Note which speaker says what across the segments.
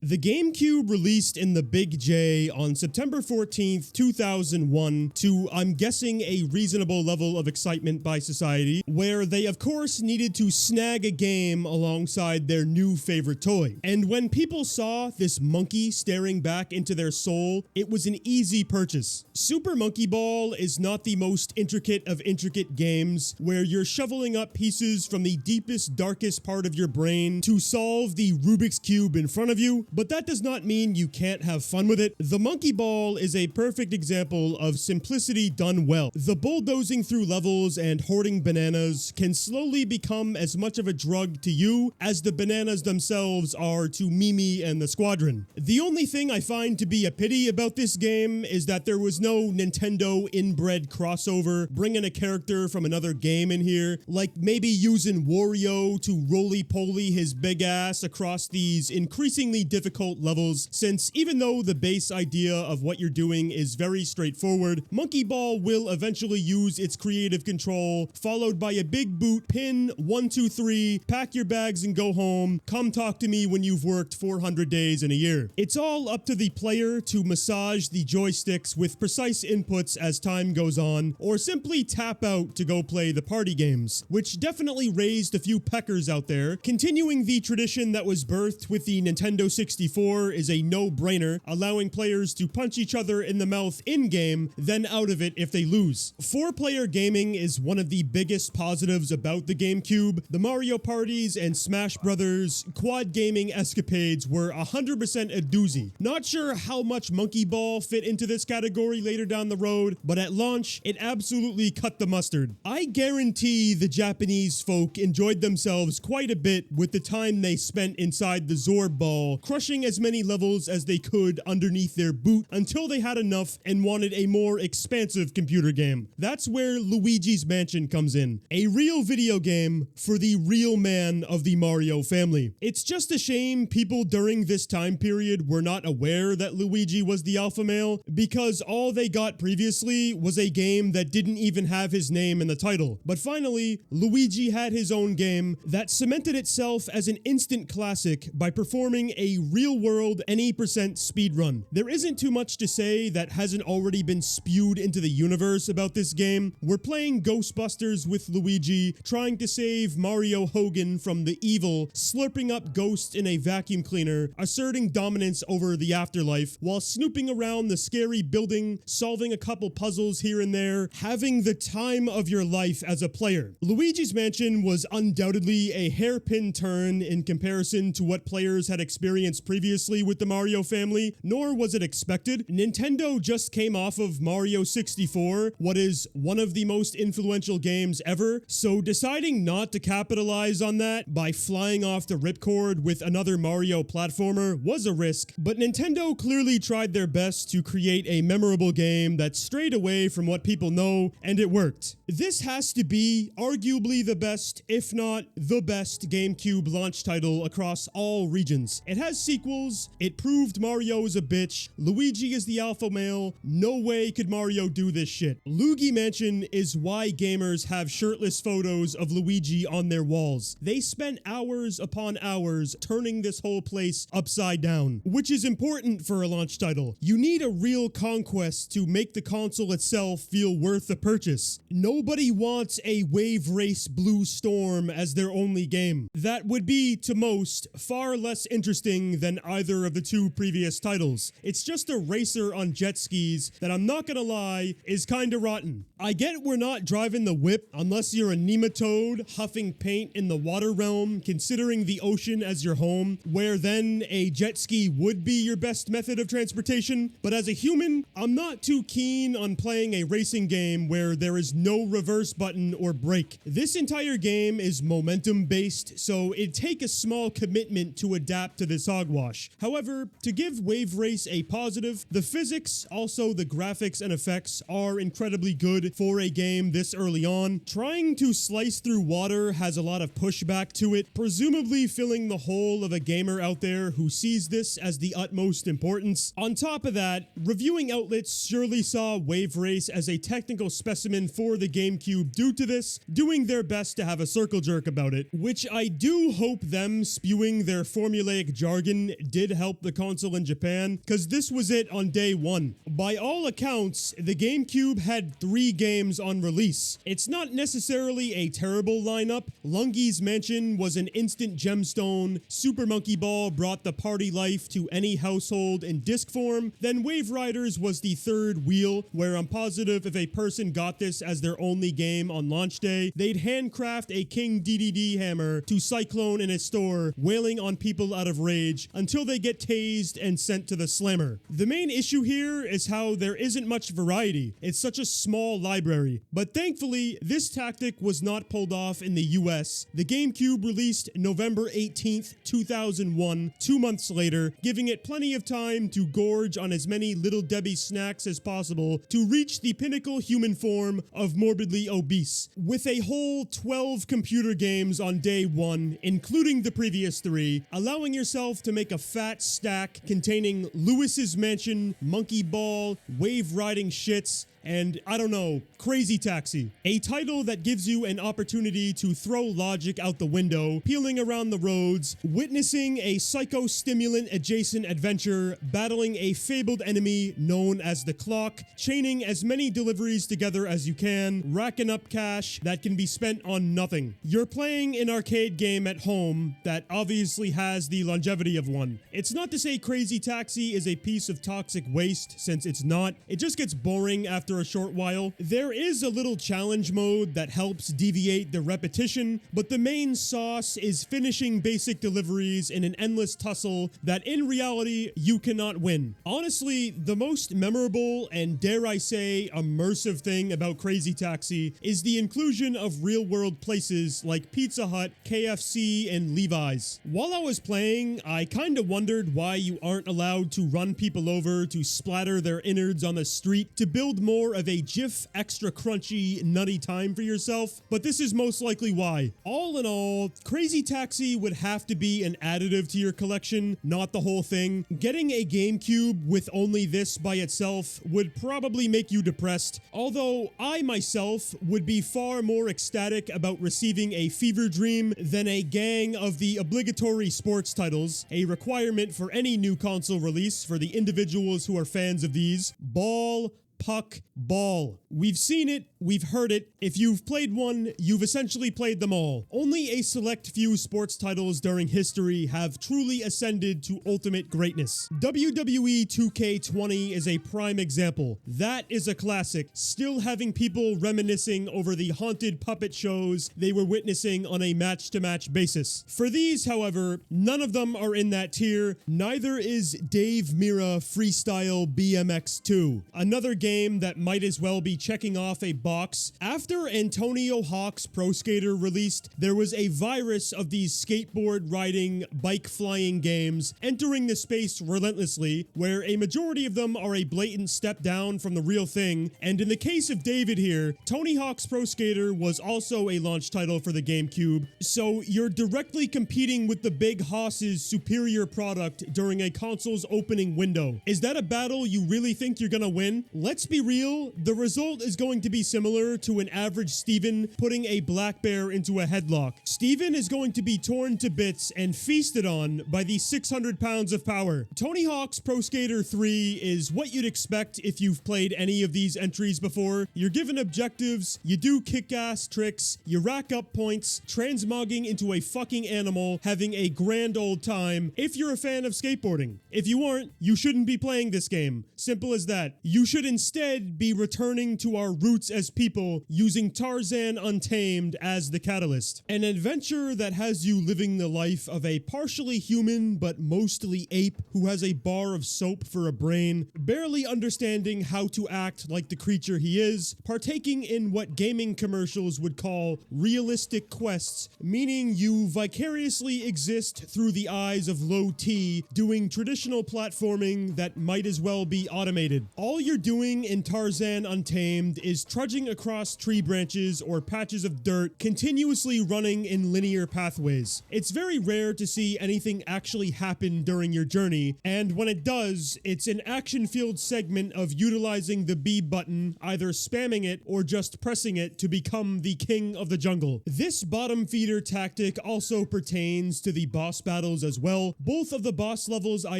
Speaker 1: The GameCube released in the Big J on September 14th, 2001 to, I'm guessing, a reasonable level of excitement by society, where they of course needed to snag a game alongside their new favorite toy. And when people saw this monkey staring back into their soul, it was an easy purchase. Super Monkey Ball is not the most intricate of intricate games, where you're shoveling up pieces from the deepest, darkest part of your brain to solve the Rubik's Cube in front of you, but that does not mean you can't have fun with it. The Monkey Ball is a perfect example of simplicity done well. The bulldozing through levels and hoarding bananas can slowly become as much of a drug to you as the bananas themselves are to Mimi and the squadron. The only thing I find to be a pity about this game is that there was no Nintendo inbred crossover, bringing a character from another game in here, like maybe using Wario to roly-poly his big ass across these increasingly difficult levels, since even though the base idea of what you're doing is very straightforward, Monkey Ball will eventually use its creative control, followed by a big boot, pin, 1, 2, 3, pack your bags and go home, come talk to me when you've worked 400 days in a year. It's all up to the player to massage the joysticks with precise inputs as time goes on, or simply tap out to go play the party games, which definitely raised a few peckers out there. Continuing the tradition that was birthed with the Nintendo 64 is a no-brainer, allowing players to punch each other in the mouth in-game, then out of it if they lose. 4-player gaming is one of the biggest positives about the GameCube. The Mario parties and Smash Brothers quad gaming escapades were 100% a doozy. Not sure how much Monkey Ball fit into this category later down the road, but at launch, it absolutely cut the mustard. I guarantee the Japanese folk enjoyed themselves quite a bit with the time they spent inside the Zorb Ball, crushing as many levels as they could underneath their boot until they had enough and wanted a more expansive computer game. That's where Luigi's Mansion comes in. A real video game for the real man of the Mario family. It's just a shame people during this time period were not aware that Luigi was the alpha male, because all they got previously was a game that didn't even have his name in the title. But finally, Luigi had his own game that cemented itself as an instant classic by performing a real-world any percent speedrun. There isn't too much to say that hasn't already been spewed into the universe about this game. We're playing Ghostbusters with Luigi, trying to save Mario Hogan from the evil, slurping up ghosts in a vacuum cleaner, asserting dominance over the afterlife, while snooping around the scary building, solving a couple puzzles here and there, having the time of your life as a player. Luigi's Mansion was undoubtedly a hairpin turn in comparison to what players had experienced previously with the Mario family, nor was it expected. Nintendo just came off of Mario 64, what is one of the most influential games ever, so deciding not to capitalize on that by flying off the ripcord with another Mario platformer was a risk, but Nintendo clearly tried their best to create a memorable game that strayed away from what people know, and it worked. This has to be arguably the best, if not the best, GameCube launch title across all regions. It has sequels, it proved Mario is a bitch, Luigi is the alpha male, no way could Mario do this shit. Luigi Mansion is why gamers have shirtless photos of Luigi on their walls. They spent hours upon hours turning this whole place upside down, which is important for a launch title. You need a real conquest to make the console itself feel worth the purchase. Nobody wants a Wave Race Blue Storm as their only game. That would be, to most, far less interesting than either of the two previous titles. It's just a racer on jet skis that, I'm not gonna lie, is kinda rotten. I get we're not driving the whip unless you're a nematode huffing paint in the water realm, considering the ocean as your home, where then a jet ski would be your best method of transportation. But as a human, I'm not too keen on playing a racing game where there is no reverse button or brake. This entire game is momentum based, so it'd take a small commitment to adapt to this hogwash. However, to give Wave Race a positive, the physics, also the graphics and effects, are incredibly good for a game this early on. Trying to slice through water has a lot of pushback to it, presumably filling the hole of a gamer out there who sees this as the utmost importance. On top of that, reviewing outlets surely saw Wave Race as a technical specimen for the GameCube due to this, doing their best to have a circle jerk about it, which I do hope them spewing their formulaic jargon jargon did help the console in Japan, because this was it on day one. By all accounts, the GameCube had 3 games on release. It's not necessarily a terrible lineup. Lungi's Mansion was an instant gemstone, Super Monkey Ball brought the party life to any household in disc form, then Wave Riders was the third wheel, where I'm positive if a person got this as their only game on launch day, they'd handcraft a King DDD hammer to Cyclone in a store, wailing on people out of rage until they get tased and sent to the slammer. The main issue here is how there isn't much variety. It's such a small library. But thankfully, this tactic was not pulled off in the US. The GameCube released November 18th, 2001, 2 months later, giving it plenty of time to gorge on as many Little Debbie snacks as possible to reach the pinnacle human form of morbidly obese. With a whole 12 computer games on day one, including the previous 3, allowing yourself to make a fat stack containing Lewis's Mansion, Monkey Ball, Wave Riding Shits, and, I don't know, Crazy Taxi. A title that gives you an opportunity to throw logic out the window, peeling around the roads, witnessing a psychostimulant adjacent adventure, battling a fabled enemy known as the Clock, chaining as many deliveries together as you can, racking up cash that can be spent on nothing. You're playing an arcade game at home that obviously has the longevity of one. It's not to say Crazy Taxi is a piece of toxic waste, since it's not. It just gets boring after a short while. There is a little challenge mode that helps deviate the repetition, but the main sauce is finishing basic deliveries in an endless tussle that in reality you cannot win. Honestly, the most memorable and dare I say immersive thing about Crazy Taxi is the inclusion of real-world places like Pizza Hut, KFC, and Levi's. While I was playing, I kinda wondered why you aren't allowed to run people over to splatter their innards on the street to build more of a Jif extra crunchy nutty time for yourself, but this is most likely why. All in all, Crazy Taxi would have to be an additive to your collection, not the whole thing. Getting a GameCube with only this by itself would probably make you depressed, although I myself would be far more ecstatic about receiving a fever dream than a gang of the obligatory sports titles, a requirement for any new console release for the individuals who are fans of these. Ball, puck, ball. We've seen it, we've heard it. If you've played one, you've essentially played them all. Only a select few sports titles during history have truly ascended to ultimate greatness. WWE 2K20 is a prime example. That is a classic, still having people reminiscing over the haunted puppet shows they were witnessing on a match-to-match basis. For these, however, none of them are in that tier. Neither is Dave Mirra Freestyle BMX 2, another game that might as well be checking off a box. After Antonio Hawk's Pro Skater released, there was a virus of these skateboard riding, bike flying games entering the space relentlessly, where a majority of them are a blatant step down from the real thing. And in the case of David here, Tony Hawk's Pro Skater was also a launch title for the GameCube, so you're directly competing with the big hoss's superior product during a console's opening window. Is that a battle you really think you're gonna win? Let's be real, the result is going to be similar to an average Steven putting a black bear into a headlock. Steven is going to be torn to bits and feasted on by the 600 pounds of power. Tony Hawk's Pro Skater 3 is what you'd expect if you've played any of these entries before. You're given objectives, you do kick-ass tricks, you rack up points, transmogging into a fucking animal, having a grand old time if you're a fan of skateboarding. If you aren't, you shouldn't be playing this game. Simple as that. You should instead be returning to our roots as people, using Tarzan Untamed as the catalyst. An adventure that has you living the life of a partially human but mostly ape who has a bar of soap for a brain, barely understanding how to act like the creature he is, partaking in what gaming commercials would call realistic quests, meaning you vicariously exist through the eyes of Low T, doing traditional platforming that might as well be automated. All you're doing doing in Tarzan Untamed is trudging across tree branches or patches of dirt, continuously running in linear pathways. It's very rare to see anything actually happen during your journey, and when it does, it's an action-filled segment of utilizing the B button, either spamming it or just pressing it to become the king of the jungle. This bottom feeder tactic also pertains to the boss battles as well. Both of the boss levels I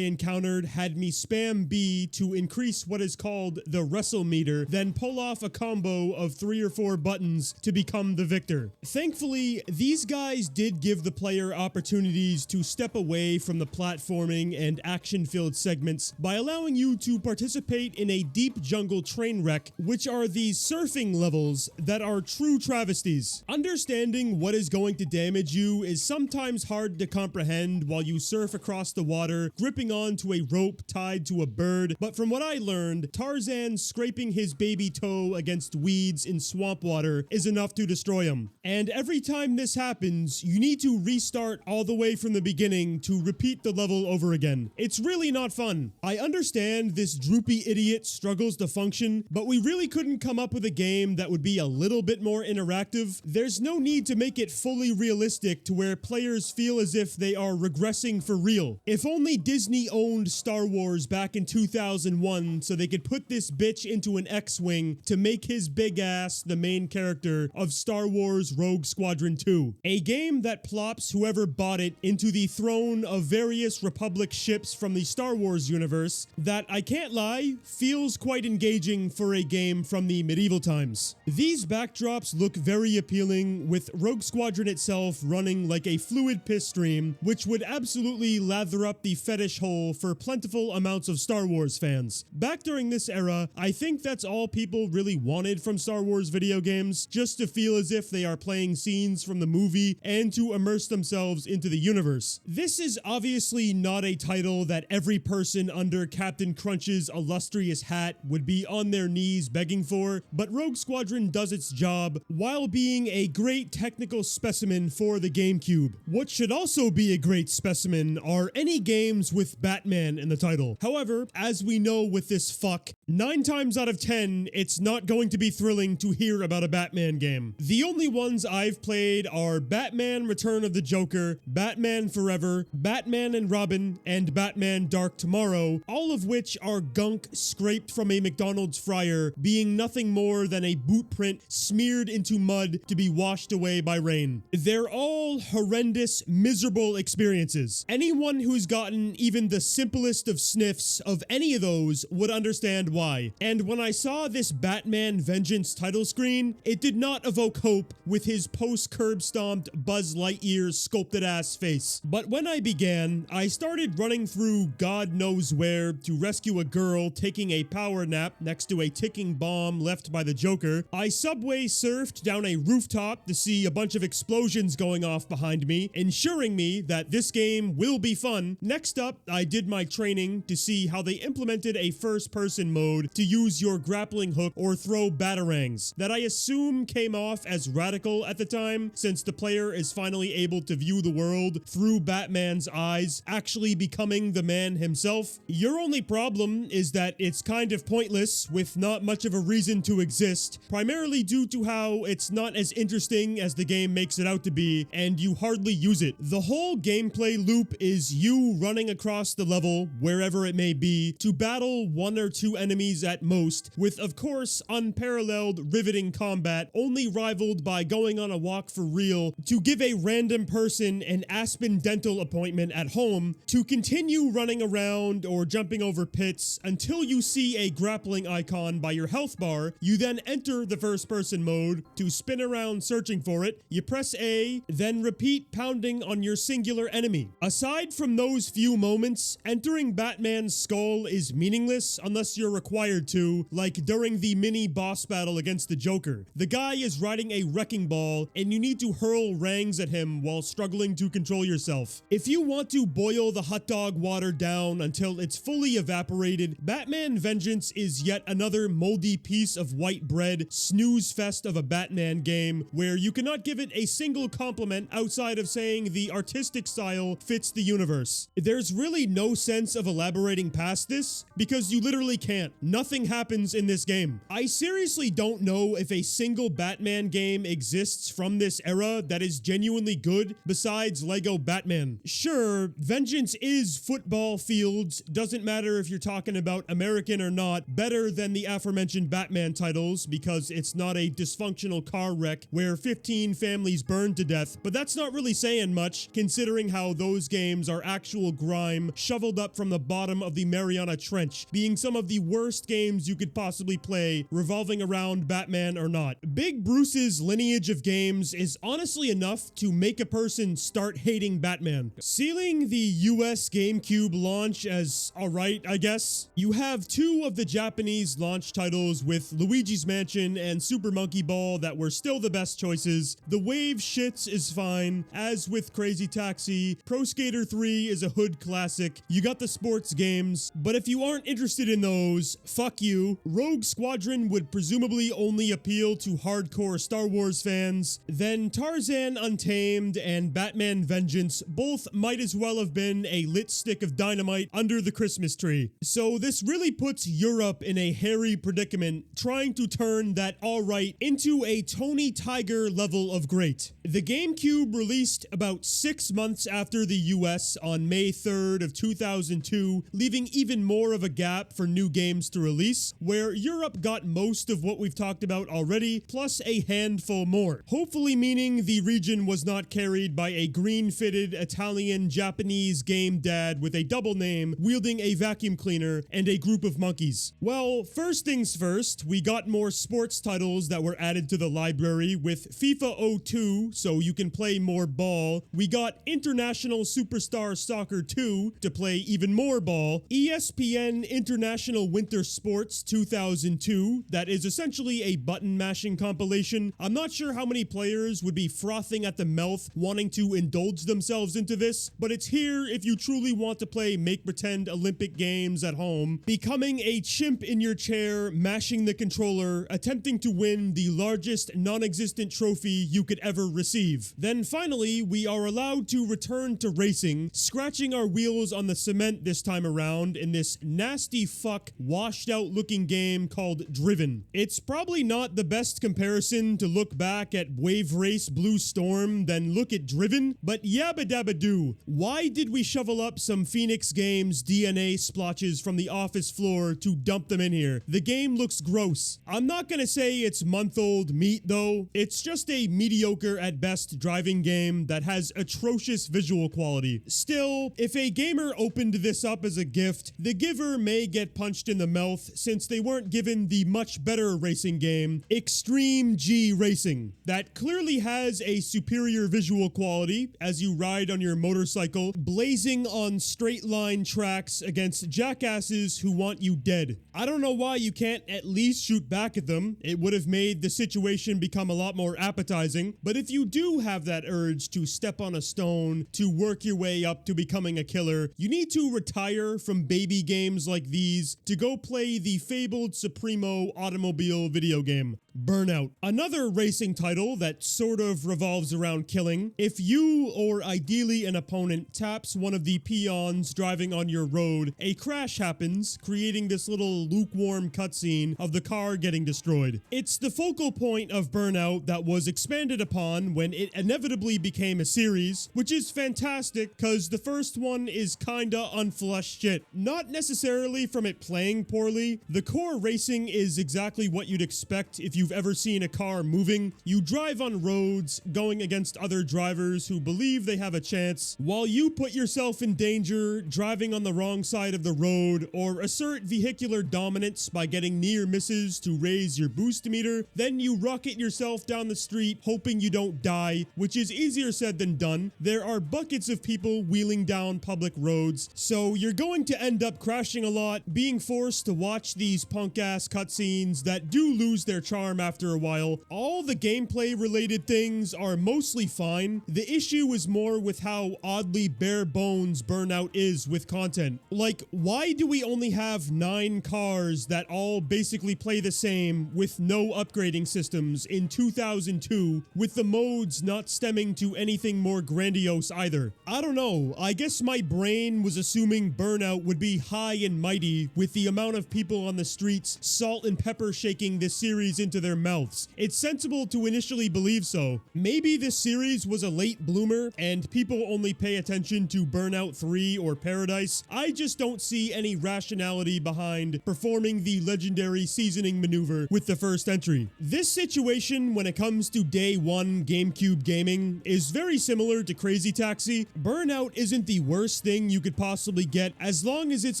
Speaker 1: encountered had me spam B to increase what is called the wrestle meter, then pull off a combo of 3 or 4 buttons to become the victor. Thankfully, these guys did give the player opportunities to step away from the platforming and action-filled segments by allowing you to participate in a deep jungle train wreck, which are these surfing levels that are true travesties. Understanding what is going to damage you is sometimes hard to comprehend while you surf across the water, gripping onto a rope tied to a bird, but from what I learned, Tarzan scraping his baby toe against weeds in swamp water is enough to destroy him. And every time this happens, you need to restart all the way from the beginning to repeat the level over again. It's really not fun. I understand this droopy idiot struggles to function, but we really couldn't come up with a game that would be a little bit more interactive. There's no need to make it fully realistic to where players feel as if they are regressing for real. If only Disney owned Star Wars back in 2001 so they could put this bitch into an X-Wing to make his big ass the main character of Star Wars Rogue Squadron 2. A game that plops whoever bought it into the throne of various Republic ships from the Star Wars universe that, I can't lie, feels quite engaging for a game from the medieval times. These backdrops look very appealing, with Rogue Squadron itself running like a fluid piss stream, which would absolutely lather up the fetish hole for plentiful amounts of Star Wars fans. Back during this era, I think that's all people really wanted from Star Wars video games, just to feel as if they are playing scenes from the movie and to immerse themselves into the universe. This is obviously not a title that every person under Captain Crunch's illustrious hat would be on their knees begging for, but Rogue Squadron does its job while being a great technical specimen for the GameCube. What should also be a great specimen are any games with Batman in the title. However, as we know with this fuck, 9 times out of 10, it's not going to be thrilling to hear about a Batman game. The only ones I've played are Batman Return of the Joker, Batman Forever, Batman and Robin, and Batman Dark Tomorrow, all of which are gunk scraped from a McDonald's fryer, being nothing more than a boot print smeared into mud to be washed away by rain. They're all horrendous, miserable experiences. Anyone who's gotten even the simplest of sniffs of any of those would understand why. And when I saw this Batman Vengeance title screen, it did not evoke hope with his post-curb stomped Buzz Lightyear sculpted ass face. But when I began, I started running through God knows where to rescue a girl taking a power nap next to a ticking bomb left by the Joker. I subway surfed down a rooftop to see a bunch of explosions going off behind me, ensuring me that this game will be fun. Next up, I did my training to see how they implemented a first-person mode to use your grappling hook or throw batarangs that I assume came off as radical at the time, since the player is finally able to view the world through Batman's eyes, actually becoming the man himself. Your only problem is that it's kind of pointless with not much of a reason to exist, primarily due to how it's not as interesting as the game makes it out to be, and you hardly use it. The whole gameplay loop is you running across the level, wherever it may be, to battle 1 or 2 enemies at most, with of course unparalleled riveting combat, only rivaled by going on a walk for real to give a random person an Aspen dental appointment at home, to continue running around or jumping over pits until you see a grappling icon by your health bar. You then enter the first person mode to spin around searching for it. You press A, then repeat pounding on your singular enemy. Aside from those few moments, entering Batman's skull is meaningless unless you're required to, like during the mini boss battle against the Joker. The guy is riding a wrecking ball and you need to hurl rangs at him while struggling to control yourself. If you want to boil the hot dog water down until it's fully evaporated, Batman Vengeance is yet another moldy piece of white bread snooze fest of a Batman game where you cannot give it a single compliment outside of saying the artistic style fits the universe. There's really no sense of elaborating past this because you literally can't. Not nothing happens in this game. I seriously don't know if a single Batman game exists from this era that is genuinely good besides Lego Batman. Sure, vengeance is football fields, doesn't matter if you're talking about American or not, better than the aforementioned Batman titles because it's not a dysfunctional car wreck where 15 families burned to death, but that's not really saying much considering how those games are actual grime shoveled up from the bottom of the Mariana Trench, being some of the worst games you could possibly play revolving around Batman or not. Big Bruce's lineage of games is honestly enough to make a person start hating Batman. Sealing the US GameCube launch as alright, I guess. You have two of the Japanese launch titles with Luigi's Mansion and Super Monkey Ball that were still the best choices. The Wave shits is fine, as with Crazy Taxi. Pro Skater 3 is a hood classic. You got the sports games, but if you aren't interested in those, fuck you. Rogue Squadron would presumably only appeal to hardcore Star Wars fans. Then Tarzan Untamed and Batman Vengeance both might as well have been a lit stick of dynamite under the Christmas tree. So this really puts Europe in a hairy predicament, trying to turn that alright into a Tony Tiger level of great. The GameCube released about 6 months after the US on May 3rd of 2002, leaving even more of a gap for new games to release, where Europe got most of what we've talked about already, plus a handful more. Hopefully meaning the region was not carried by a green-fitted Italian-Japanese game dad with a double name, wielding a vacuum cleaner, and a group of monkeys. Well, first things first, we got more sports titles that were added to the library with FIFA 02, so you can play more ball. We got International Superstar Soccer 2 to play even more ball. ESPN International Winter Sports 2002, that is essentially a button mashing compilation. I'm not sure how many players would be frothing at the mouth wanting to indulge themselves into this, but it's here if you truly want to play make-pretend Olympic games at home, becoming a chimp in your chair, mashing the controller, attempting to win the largest non-existent trophy you could ever receive. Then finally, we are allowed to return to racing, scratching our wheels on the cement this time around in this nasty fuck washed out looking game called Driven. It's probably not the best comparison to look back at Wave Race Blue Storm than look at Driven, but yabba dabba doo. Why did we shovel up some Phoenix Games DNA splotches from the office floor to dump them in here? The game looks gross. I'm not gonna say it's month-old meat though. It's just a mediocre at best driving game that has atrocious visual quality. Still, if a gamer opened this up as a gift, the giver may get punched in the mouth since they weren't given the much better racing game, Extreme G Racing, that clearly has a superior visual quality as you ride on your motorcycle, blazing on straight line tracks against jackasses who want you dead. I don't know why you can't at least shoot back at them. It would have made the situation become a lot more appetizing, but if you do have that urge to step on a stone to work your way up to becoming a killer, you need to retire from baby games like these to go play the fabled Supremo automobile video game, Burnout. Another racing title that sort of revolves around killing. If you, or ideally an opponent, taps one of the peons driving on your road, a crash happens, creating this little lukewarm cutscene of the car getting destroyed. It's the focal point of Burnout that was expanded upon when it inevitably became a series, which is fantastic because the first one is kinda unflushed shit. Not necessarily from it playing poorly. The core racing is exactly what you'd expect if you've ever seen a car moving. You drive on roads, going against other drivers who believe they have a chance, while you put yourself in danger driving on the wrong side of the road, or assert vehicular dominance by getting near misses to raise your boost meter. Then you rocket yourself down the street hoping you don't die, which is easier said than done. There are buckets of people wheeling down public roads, so you're going to end up crashing a lot, being forced to watch these punk-ass cutscenes that do lose their charm charm after a while. All the gameplay related things are mostly fine. The issue is more with how oddly bare bones Burnout is with content. Like, why do we only have 9 cars that all basically play the same with no upgrading systems in 2002, with the modes not stemming to anything more grandiose either? I don't know, I guess my brain was assuming Burnout would be high and mighty with the amount of people on the streets salt and pepper shaking this series into their mouths. It's sensible to initially believe so. Maybe this series was a late bloomer and people only pay attention to Burnout 3 or Paradise. I just don't see any rationality behind performing the legendary seasoning maneuver with the first entry. This situation when it comes to day 1 GameCube gaming is very similar to Crazy Taxi. Burnout isn't the worst thing you could possibly get as long as it's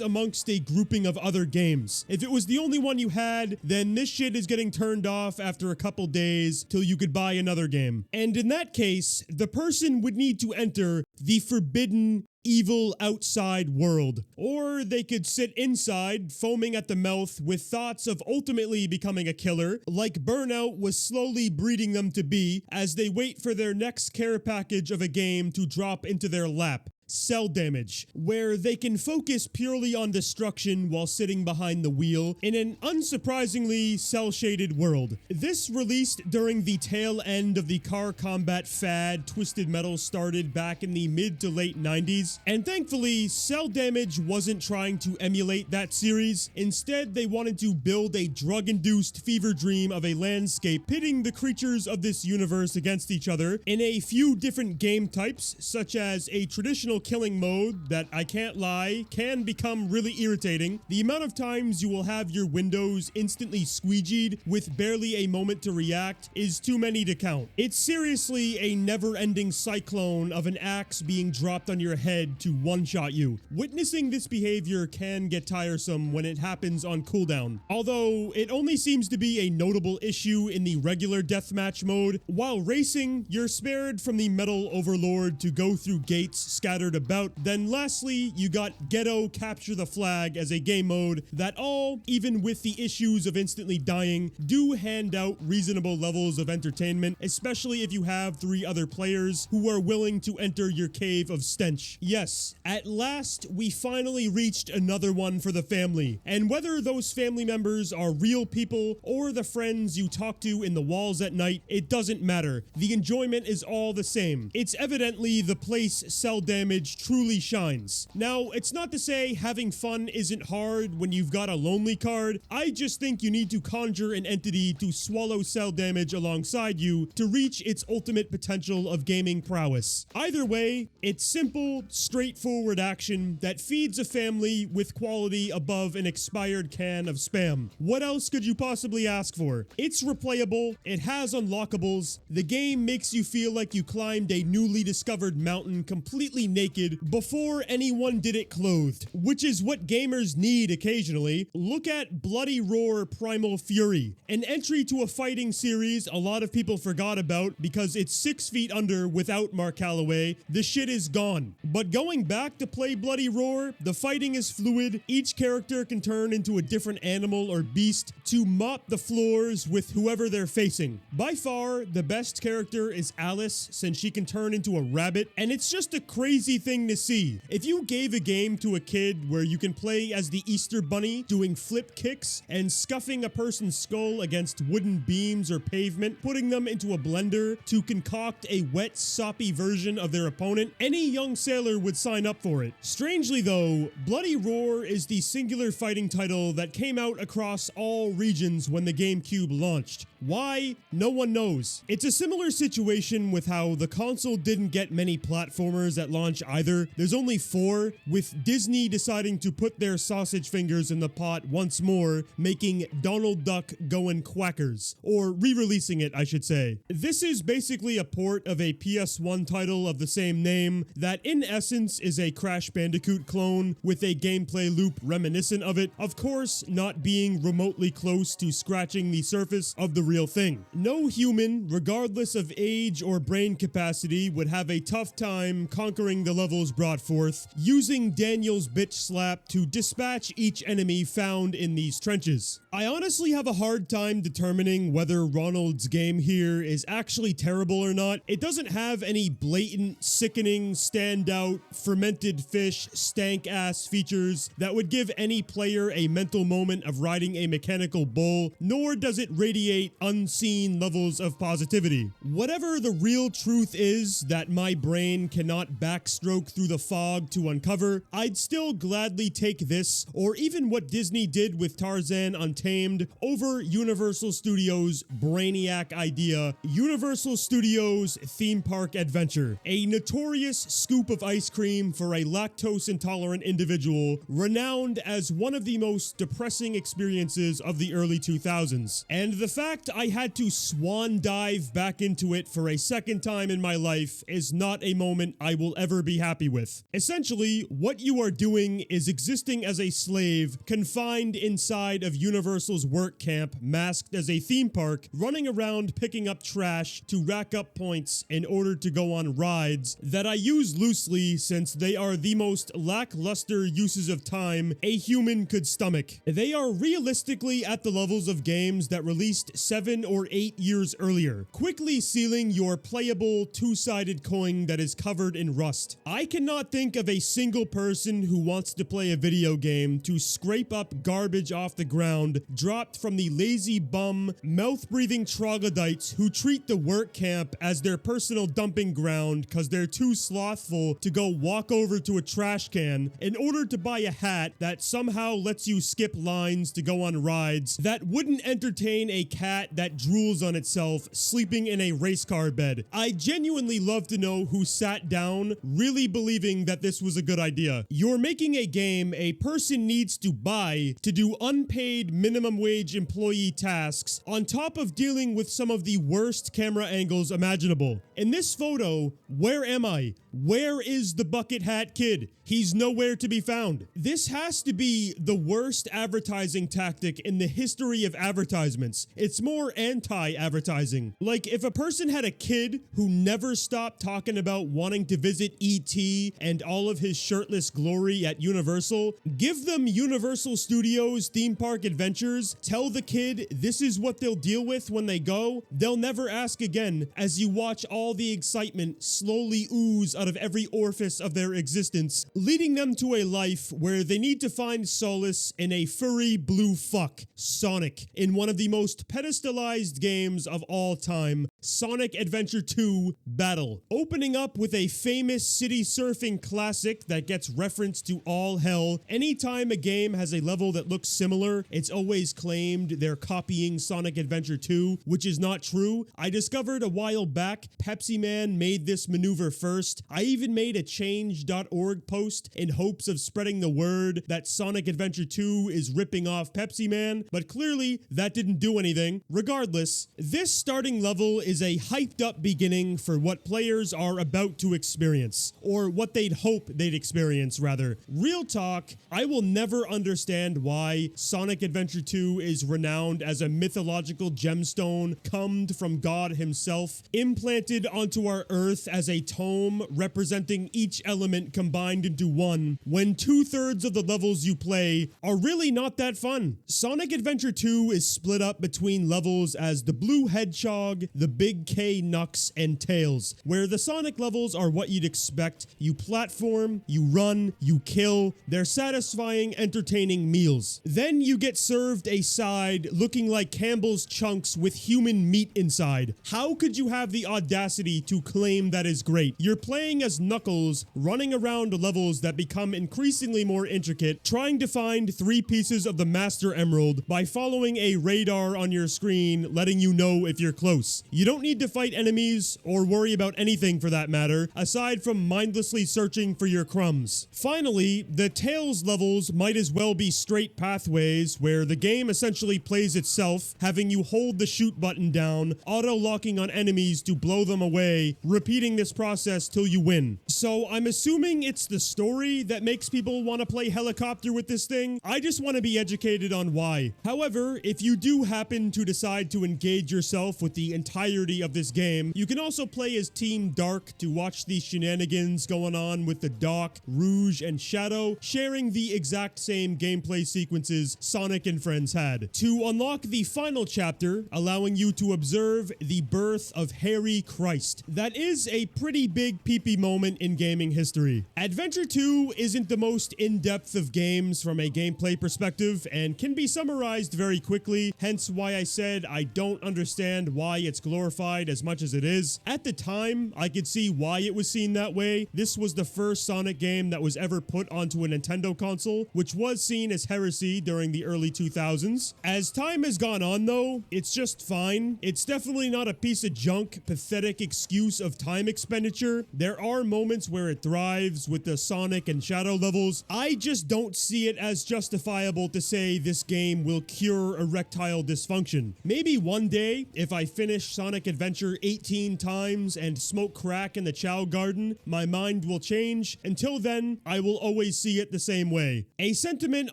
Speaker 1: amongst a grouping of other games. If it was the only one you had, then this shit is getting turned off after a couple days till you could buy another game. And in that case, the person would need to enter the forbidden evil outside world. Or they could sit inside, foaming at the mouth with thoughts of ultimately becoming a killer, like Burnout was slowly breeding them to be as they wait for their next care package of a game to drop into their lap. Cell Damage, where they can focus purely on destruction while sitting behind the wheel in an unsurprisingly cel-shaded world. This released during the tail end of the car combat fad Twisted Metal started back in the mid to late 90s, and thankfully Cell Damage wasn't trying to emulate that series. Instead, they wanted to build a drug-induced fever dream of a landscape pitting the creatures of this universe against each other in a few different game types, such as a traditional killing mode that, I can't lie, can become really irritating. The amount of times you will have your windows instantly squeegeed with barely a moment to react is too many to count. It's seriously a never-ending cyclone of an axe being dropped on your head to one-shot you. Witnessing this behavior can get tiresome when it happens on cooldown, although it only seems to be a notable issue in the regular deathmatch mode. While racing, you're spared from the Metal Overlord to go through gates scattered about. Then lastly, you got Ghetto Capture the Flag as a game mode that all, even with the issues of instantly dying, do hand out reasonable levels of entertainment, especially if you have 3 other players who are willing to enter your cave of stench. Yes, at last, we finally reached another one for the family, and whether those family members are real people or the friends you talk to in the walls at night, it doesn't matter. The enjoyment is all the same. It's evidently the place Cell Damage truly shines. Now, it's not to say having fun isn't hard when you've got a lonely card. I just think you need to conjure an entity to swallow Cell Damage alongside you to reach its ultimate potential of gaming prowess. Either way, it's simple, straightforward action that feeds a family with quality above an expired can of Spam. What else could you possibly ask for? It's replayable, it has unlockables, the game makes you feel like you climbed a newly discovered mountain completely naked before anyone did it clothed, which is what gamers need occasionally. Look at Bloody Roar Primal Fury, an entry to a fighting series a lot of people forgot about because it's 6 feet under without Mark Calloway. The shit is gone. But going back to play Bloody Roar, the fighting is fluid, each character can turn into a different animal or beast to mop the floors with whoever they're facing. By far, the best character is Alice, since she can turn into a rabbit, and it's just a crazy thing to see. If you gave a game to a kid where you can play as the Easter Bunny doing flip kicks and scuffing a person's skull against wooden beams or pavement, putting them into a blender to concoct a wet, soppy version of their opponent, any young sailor would sign up for it. Strangely though, Bloody Roar is the singular fighting title that came out across all regions when the GameCube launched. Why? No one knows. It's a similar situation with how the console didn't get many platformers at launch either. There's only 4, with Disney deciding to put their sausage fingers in the pot once more, making Donald Duck Goin' Quackers, or re-releasing it, I should say. This is basically a port of a PS1 title of the same name that in essence is a Crash Bandicoot clone with a gameplay loop reminiscent of it, of course not being remotely close to scratching the surface of the real thing. No human, regardless of age or brain capacity, would have a tough time conquering the the levels brought forth, using Daniel's bitch slap to dispatch each enemy found in these trenches. I honestly have a hard time determining whether Ronald's game here is actually terrible or not. It doesn't have any blatant, sickening, standout, fermented fish, stank-ass features that would give any player a mental moment of riding a mechanical bull, nor does it radiate unseen levels of positivity. Whatever the real truth is that my brain cannot backstroke through the fog to uncover, I'd still gladly take this, or even what Disney did with Tarzan Untamed, over Universal Studios' brainiac idea, Universal Studios Theme Park Adventure, a notorious scoop of ice cream for a lactose-intolerant individual, renowned as one of the most depressing experiences of the early 2000s. And the fact I had to swan dive back into it for a second time in my life is not a moment I will ever be happy with. Essentially, what you are doing is existing as a slave, confined inside of Universal's work camp, masked as a theme park, running around picking up trash to rack up points in order to go on rides that I use loosely since they are the most lackluster uses of time a human could stomach. They are realistically at the levels of games that released 7 or 8 years earlier, quickly sealing your playable two-sided coin that is covered in rust. I cannot think of a single person who wants to play a video game to scrape up garbage off the ground dropped from the lazy bum, mouth-breathing troglodytes who treat the work camp as their personal dumping ground because they're too slothful to go walk over to a trash can in order to buy a hat that somehow lets you skip lines to go on rides that wouldn't entertain a cat that drools on itself sleeping in a race car bed. I genuinely love to know who sat down really believing that this was a good idea. You're making a game a person needs to buy to do unpaid minimum wage employee tasks on top of dealing with some of the worst camera angles imaginable. In this photo, where am I? Where is the bucket hat kid? He's nowhere to be found. This has to be the worst advertising tactic in the history of advertisements. It's more anti-advertising. Like, if a person had a kid who never stopped talking about wanting to visit E.T. and all of his shirtless glory at Universal, give them Universal Studios Theme Park Adventures, tell the kid this is what they'll deal with when they go, they'll never ask again as you watch all the excitement slowly ooze out of every orifice of their existence, leading them to a life where they need to find solace in a furry blue fuck, Sonic, in one of the most pedestalized games of all time, Sonic Adventure 2 Battle. Opening up with a famous city surfing classic that gets referenced to all hell. Anytime a game has a level that looks similar, it's always claimed they're copying Sonic Adventure 2, which is not true. I discovered a while back Pepsi Man made this maneuver first. I even made a change.org post in hopes of spreading the word that Sonic Adventure 2 is ripping off Pepsi Man, but clearly that didn't do anything. Regardless, this starting level is a hyped up beginning for what players are about to experience, or what they'd hope they'd experience rather. Real talk, I will never understand why Sonic Adventure 2 is renowned as a mythological gemstone cummed from God himself, implanted onto our earth as a tome representing each element combined into one, when 2/3 of the levels you play are really not that fun. Sonic Adventure 2 is split up between levels as the Blue Hedgehog, the Big K Nux, and Tails, where the Sonic levels are what you'd expect. You platform, you run, you kill. They're satisfying, entertaining meals. Then you get served a side looking like Campbell's chunks with human meat inside. How could you have the audacity to claim that is great? You're playing as Knuckles, running around levels that become increasingly more intricate, trying to find 3 pieces of the Master Emerald by following a radar on your screen letting you know if you're close. You don't need to fight enemies or worry about anything for that matter, aside from mindlessly searching for your crumbs. Finally, the Tails levels might as well be straight pathways where the game essentially plays itself, having you hold the shoot button down, auto-locking on enemies to blow them away, repeating this process till you win. So I'm assuming it's the story that makes people want to play helicopter with this thing. I just want to be educated on why. However, if you do happen to decide to engage yourself with the entirety of this game, you can also play as Team Dark to watch the shenanigans shenanigans going on with the Doc, Rouge, and Shadow sharing the exact same gameplay sequences Sonic and friends had, to unlock the final chapter, allowing you to observe the birth of Harry Christ. That is a pretty big pee-pee moment in gaming history. Adventure 2 isn't the most in-depth of games from a gameplay perspective and can be summarized very quickly, hence why I said I don't understand why it's glorified as much as it is. At the time, I could see why it was seen that way. This was the first Sonic game that was ever put onto a Nintendo console, which was seen as heresy during the early 2000s. As time has gone on though, it's just fine. It's definitely not a piece of junk, pathetic excuse of time expenditure. There are moments where it thrives with the Sonic and Shadow levels. I just don't see it as justifiable to say this game will cure erectile dysfunction. Maybe one day, if I finish Sonic Adventure 18 times and smoke crack in the Chow Garden, my mind will change. Until then, I will always see it the same way. A sentiment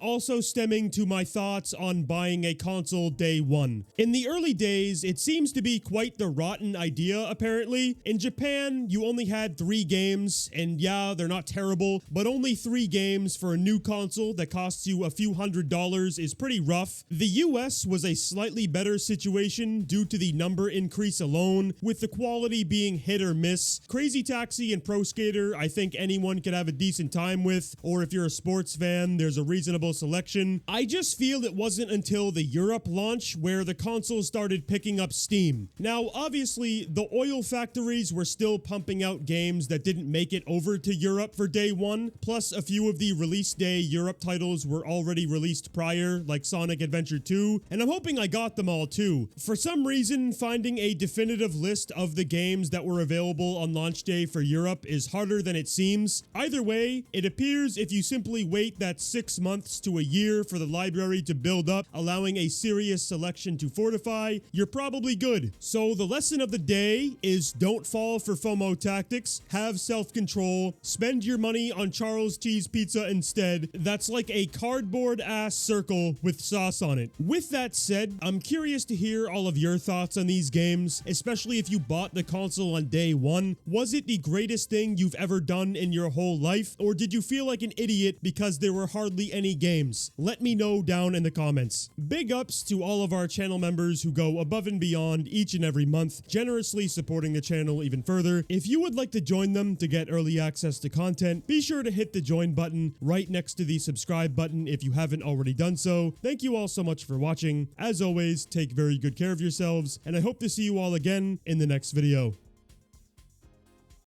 Speaker 1: also stemming to my thoughts on buying a console day one. In the early days, it seems to be quite the rotten idea, apparently. In Japan, you only had 3 games, and yeah, they're not terrible, but only 3 games for a new console that costs you a few $100s is pretty rough. The US was a slightly better situation due to the number increase alone, with the quality being hit or miss. Crazy Taxi and Pro Skater, I think anyone could have a decent time with, or if you're a sports fan, there's a reasonable selection. I just feel it wasn't until the Europe launch where the console started picking up steam. Now, obviously, the oil factories were still pumping out games that didn't make it over to Europe for day one, plus a few of the release day Europe titles were already released prior, like Sonic Adventure 2, and I'm hoping I got them all too. For some reason, finding a definitive list of the games that were available on launch day for Europe is harder than it seems. Either way, it appears if you simply wait that 6 months to a year for the library to build up, allowing a serious selection to fortify, you're probably good. So the lesson of the day is don't fall for FOMO tactics, have self-control, spend your money on Charles Cheese Pizza instead. That's like a cardboard ass circle with sauce on it. With that said, I'm curious to hear all of your thoughts on these games, especially if you bought the console on day one. Was it the greatest thing you've ever done in your whole life, or did you feel like an idiot because there were hardly any games? Let me know down in the comments. Big ups to all of our channel members who go above and beyond each and every month, generously supporting the channel even further. If you would like to join them to get early access to content, be sure to hit the join button right next to the subscribe button if you haven't already done so. Thank you all so much for watching. As always, take very good care of yourselves, and I hope to see you all again in the next video.